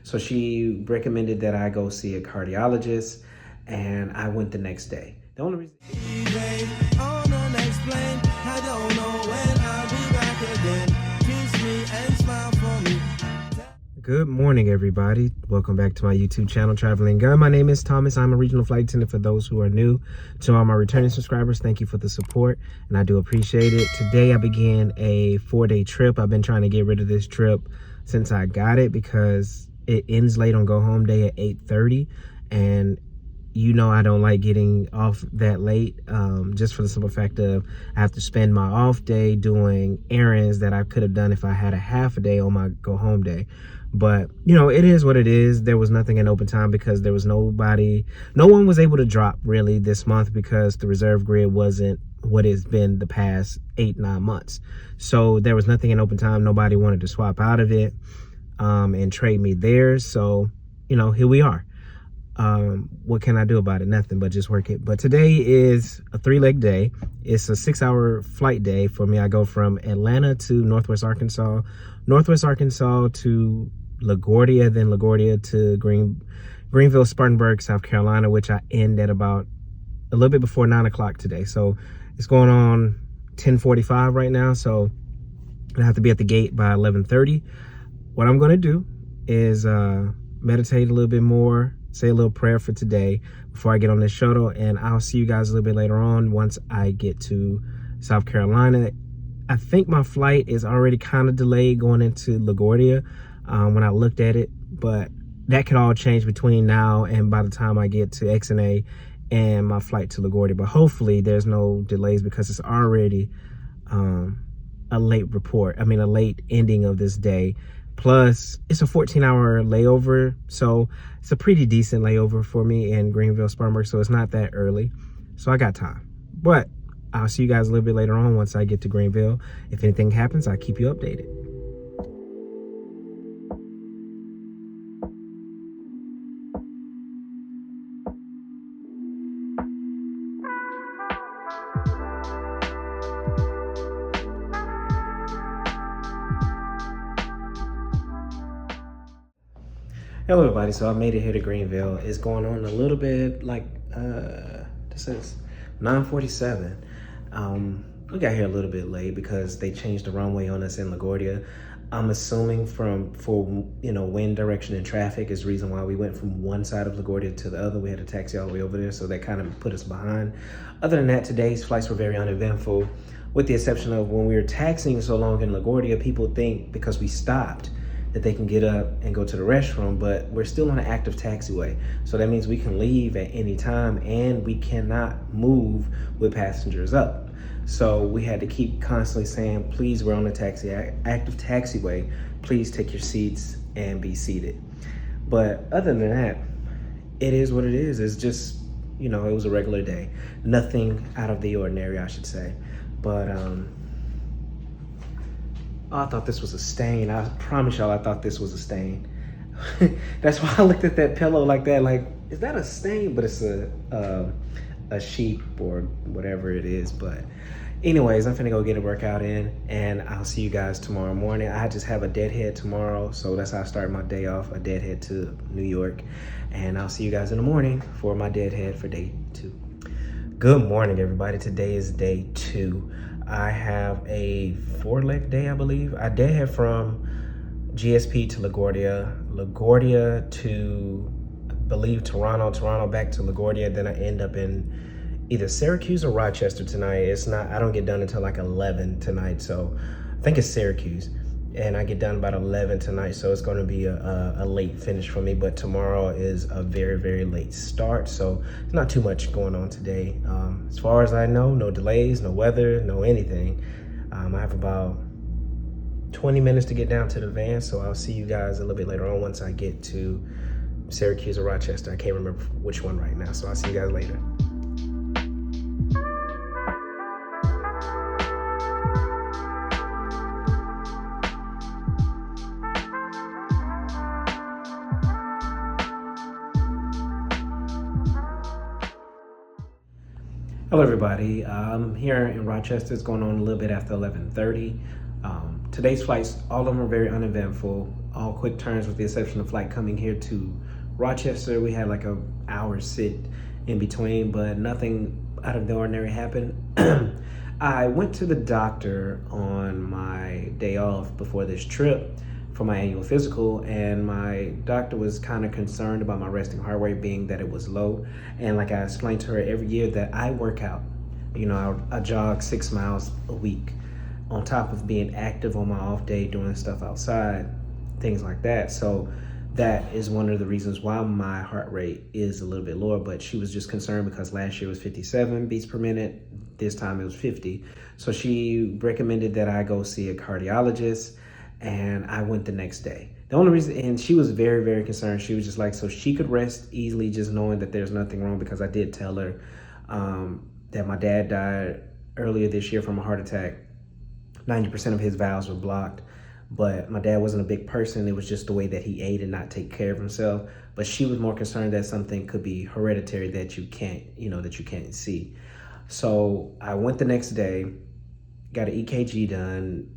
So she recommended that I go see a cardiologist, and I went the next day. The only reason... Good morning, everybody. Welcome back to my YouTube channel, Traveling Gun. My name is Thomas. I'm a regional flight attendant for those who are new. To all my returning subscribers, thank you for the support, and I do appreciate it. Today, I began a 4-day trip. I've been trying to get rid of this trip since I got it because it ends late on go home day at 8:30, and you know I don't like getting off that late, just for the simple fact of I have to spend my off day doing errands that I could have done if I had a half a day on my go home day. But, you know, it is what it is. There was nothing in open time because there was nobody, no one was able to drop really this month because the reserve grid wasn't what it's been the past 8-9 months. So there was nothing in open time. Nobody wanted to swap out of it and trade me theirs. So, you know, here we are. What can I do about it? Nothing but just work it. But today is a 3-leg day. It's a 6-hour flight day for me. I go from Atlanta to Northwest Arkansas to LaGuardia, then LaGuardia to Greenville, Spartanburg, South Carolina, which I end at about a little bit before 9 o'clock today. So it's going on 10:45 right now. So I have to be at the gate by 11:30. What I'm going to do is meditate a little bit more, say a little prayer for today before I get on this shuttle, and I'll see you guys a little bit later on once I get to South Carolina. I think my flight is already kind of delayed going into LaGuardia when I looked at it, but that could all change between now and by the time I get to XNA and my flight to LaGuardia. But hopefully there's no delays because it's already a late ending of this day. Plus, it's a 14-hour layover, so it's a pretty decent layover for me in Greenville, Spartanburg, so it's not that early. So I got time. But I'll see you guys a little bit later on once I get to Greenville. If anything happens, I'll keep you updated. Hello everybody, so I made it here to Greenville. It's going on a little bit like, this is 9:47. We got here a little bit late because they changed the runway on us in LaGuardia. I'm assuming for wind direction and traffic is the reason why we went from one side of LaGuardia to the other. We had to taxi all the way over there, so that kind of put us behind. Other than that, today's flights were very uneventful, with the exception of when we were taxiing so long in LaGuardia, people think because we stopped that they can get up and go to the restroom, but we're still on an active taxiway. So that means we can leave at any time and we cannot move with passengers up. So we had to keep constantly saying, please, we're on a active taxiway. Please take your seats and be seated. But other than that, it is what it is. It's just, it was a regular day. Nothing out of the ordinary, I should say. But, I thought this was a stain. I promise y'all I thought this was a stain. That's why I looked at that pillow like that, like, is that a stain? But it's a sheep or whatever it is. But anyways, I'm finna go get a workout in and I'll see you guys tomorrow morning. I just have a deadhead tomorrow, so that's how I start my day off, a deadhead to New York. And I'll see you guys in the morning for my deadhead for day 2. Good morning, everybody. Today is day 2. I have a 4-leg day, I believe. I deadhead from GSP to LaGuardia to, I believe, Toronto back to LaGuardia. Then I end up in either Syracuse or Rochester tonight. I don't get done until like 11 tonight, so I think it's Syracuse. And I get done about 11 tonight, so it's going to be a late finish for me. But tomorrow is a very, very late start, so there's not too much going on today. As far as I know, no delays, no weather, no anything. I have about 20 minutes to get down to the van, so I'll see you guys a little bit later on once I get to Syracuse or Rochester. I can't remember which one right now, so I'll see you guys later. Hello everybody, I'm here in Rochester. It's going on a little bit after 11:30. Today's flights, all of them are very uneventful. all quick turns with the exception of flight coming here to Rochester. We had like an hour sit in between, but nothing out of the ordinary happened. I went to the doctor on my day off before this trip for my annual physical, and my doctor was kind of concerned about my resting heart rate being that it was low. And like I explained to her, every year that I work out, you know, I jog 6 miles a week on top of being active on my off day, doing stuff outside, things like that. So that is one of the reasons why my heart rate is a little bit lower. But she was just concerned because last year was 57 beats per minute. This time it was 50. So she recommended that I go see a cardiologist, and I went the next day. The only reason, and she was very, very concerned. She was just like, so she could rest easily just knowing that there's nothing wrong, because I did tell her that my dad died earlier this year from a heart attack. 90% of his valves were blocked, but my dad wasn't a big person. It was just the way that he ate and not take care of himself. But she was more concerned that something could be hereditary that you can't, you know, that you can't see. So I went the next day, got an EKG done.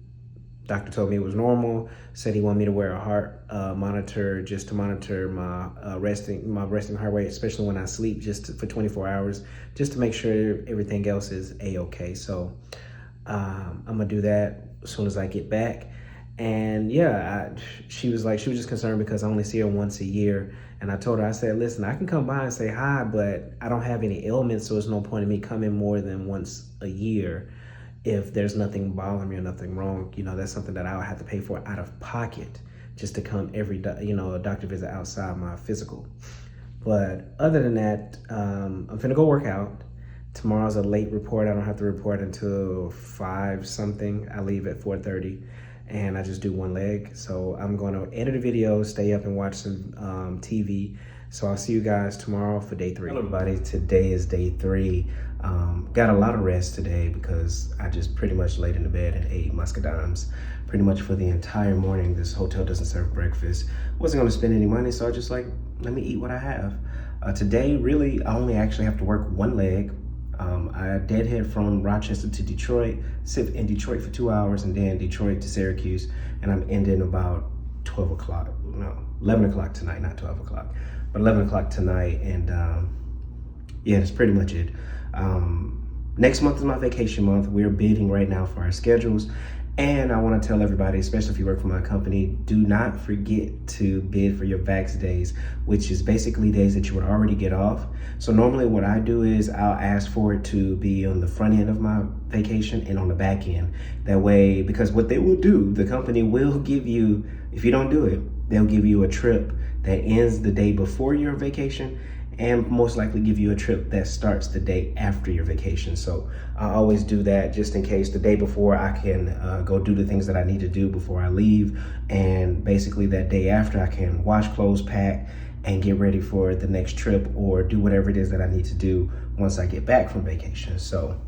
Doctor told me it was normal, said he wanted me to wear a heart monitor just to monitor my resting heart rate, especially when I sleep, for 24 hours, just to make sure everything else is A-okay. So I'm gonna do that as soon as I get back. And yeah, she was just concerned because I only see her once a year. And I told her, I said, listen, I can come by and say hi, but I don't have any ailments, so there's no point in me coming more than once a year if there's nothing bothering me or nothing wrong. You know, that's something that I would have to pay for out of pocket just to come every, a doctor visit outside my physical. But other than that, I'm finna go work out. Tomorrow's a late report. I don't have to report until 5 something. I leave at 4:30. And I just do one leg. So I'm going to edit a video, stay up and watch some TV. So I'll see you guys tomorrow for day 3. Hello everybody, today is day 3. Got a lot of rest today because I just pretty much laid in the bed and ate muscadines pretty much for the entire morning. This hotel doesn't serve breakfast. Wasn't gonna spend any money, so I just like, let me eat what I have. Today, really, I only actually have to work one leg. I deadhead from Rochester to Detroit, sit in Detroit for 2 hours, and then Detroit to Syracuse, and I'm ending about 11 o'clock tonight, not 12 o'clock, but 11 o'clock tonight, and yeah, that's pretty much it. Next month is my vacation month. We're bidding right now for our schedules, and I want to tell everybody, especially if you work for my company, do not forget to bid for your vax days, which is basically days that you would already get off. So normally what I do is I'll ask for it to be on the front end of my vacation and on the back end. That way, because what they will do, the company will give you, if you don't do it, they'll give you a trip that ends the day before your vacation, and most likely give you a trip that starts the day after your vacation. So I always do that just in case the day before I can go do the things that I need to do before I leave. And basically that day after I can wash clothes, pack, and get ready for the next trip or do whatever it is that I need to do once I get back from vacation. So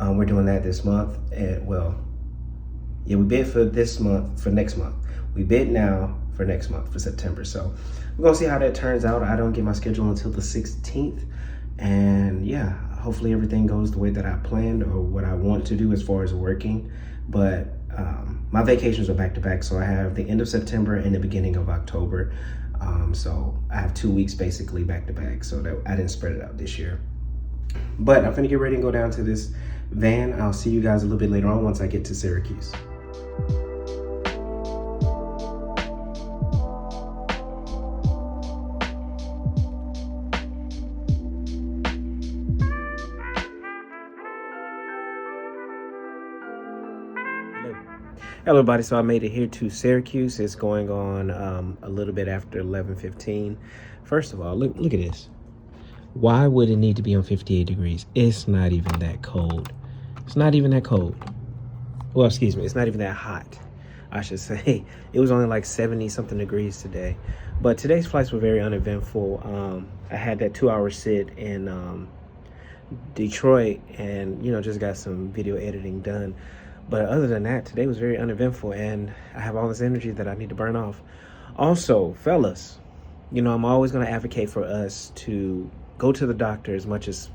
we're doing that this month. Well, yeah, we bid for this month, for next month. We bid now for next month, for September. So we're gonna see how that turns out. I don't get my schedule until the 16th. And yeah, hopefully everything goes the way that I planned or what I want to do as far as working. But my vacations are back to back. So I have the end of September and the beginning of October. So I have 2 weeks basically back to back. So that I didn't spread it out this year. But I'm gonna get ready and go down to this van. I'll see you guys a little bit later on once I get to Syracuse. Hello everybody, so I made it here to Syracuse. It's going on a little bit after 11:15. First of all, look at this. Why would it need to be on 58 degrees? It's not even that cold. It's not even that cold. Well, excuse me, it's not even that hot, I should say. It was only like 70 something degrees today. But today's flights were very uneventful. I had that 2-hour sit in Detroit and, just got some video editing done. But other than that, today was very uneventful, and I have all this energy that I need to burn off. Also, fellas, I'm always going to advocate for us to go to the doctor as much as,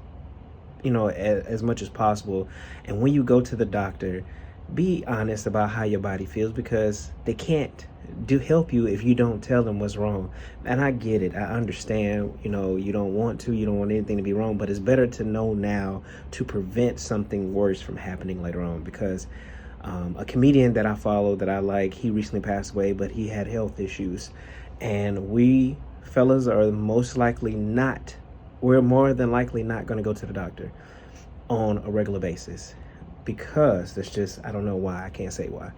as much as possible. And when you go to the doctor, be honest about how your body feels, because they can't help you if you don't tell them what's wrong. And I get it, I understand, you know, you don't want anything to be wrong, but it's better to know now to prevent something worse from happening later on. Because a comedian that I follow that I like, he recently passed away, but he had health issues, and we fellas are we're more than likely not going to go to the doctor on a regular basis, because that's just, I don't know why, I can't say why.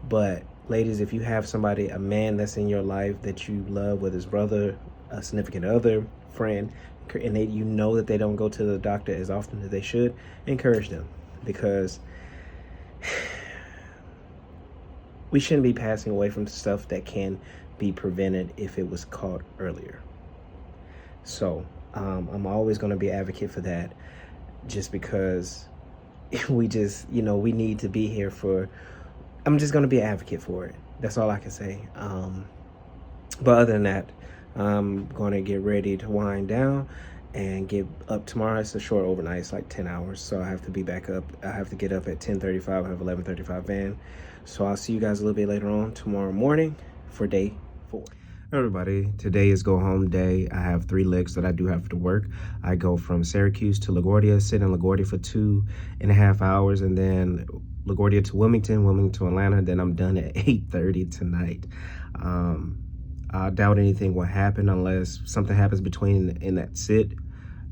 But ladies, if you have somebody, a man that's in your life that you love, whether it's brother, a significant other, friend, and you know that they don't go to the doctor as often as they should, encourage them, because we shouldn't be passing away from stuff that can be prevented if it was caught earlier. So I'm always going to be an advocate for that, just because we just, you know, we need to be here for, I'm just going to be an advocate for it. That's all I can say. But other than that, I'm going to get ready to wind down and get up tomorrow. It's a short overnight. It's like 10 hours. So I have to be back up. I have to get up at 10:35. I have 11:35 van. So I'll see you guys a little bit later on tomorrow morning for day 4. Everybody, today is go home day. I have 3 legs that I do have to work. I go from Syracuse to LaGuardia, sit in LaGuardia for 2.5 hours, and then LaGuardia to Wilmington to Atlanta. Then I'm done at 8:30 tonight. I doubt anything will happen unless something happens between and that's it.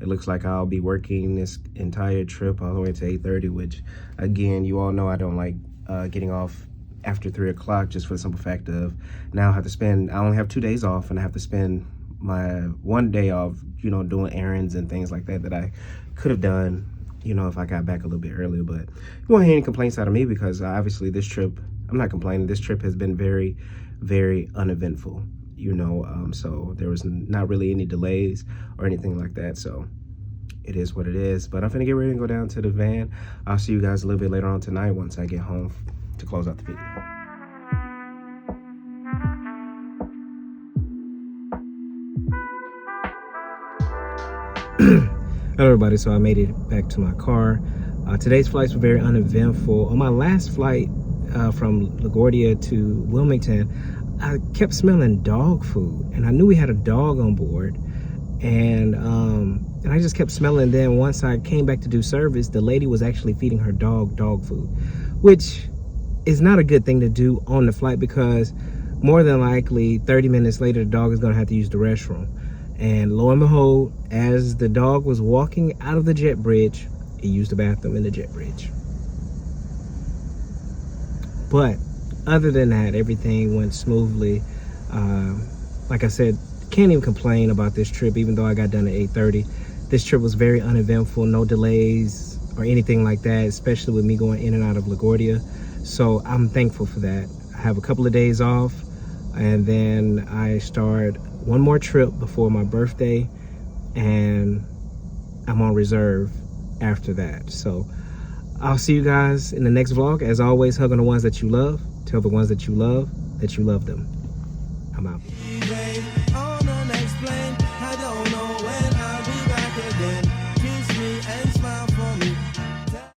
It looks like I'll be working this entire trip all the way to 8:30, which, again, you all know I don't like getting off after 3 o'clock, just for the simple fact of now I only have 2 days off, and I have to spend my 1 day off, you know, doing errands and things like that I could have done, you know, if I got back a little bit earlier. But you won't hear any complaints out of me, because obviously this trip, I'm not complaining. This trip has been very, very uneventful, you know, so there was not really any delays or anything like that. So it is what it is. But I'm gonna get ready and go down to the van. I'll see you guys a little bit later on tonight once I get home to close out the video. Hello everybody, so I made it back to my car. Today's flights were very uneventful. On my last flight from LaGuardia to Wilmington, I kept smelling dog food, and I knew we had a dog on board, and I just kept smelling. Then once I came back to do service, the lady was actually feeding her dog food, which is not a good thing to do on the flight, because more than likely 30 minutes later the dog is going to have to use the restroom. And lo and behold, as the dog was walking out of the jet bridge, it used the bathroom in the jet bridge. But other than that, everything went smoothly. Like I said, can't even complain about this trip, even though I got done at 8:30. This trip was very uneventful, no delays or anything like that, especially with me going in and out of LaGuardia. So I'm thankful for that. I have a couple of days off, and then I start one more trip before my birthday, and I'm on reserve after that. So I'll see you guys in the next vlog. As always, hug on the ones that you love. Tell the ones that you love them. I'm out.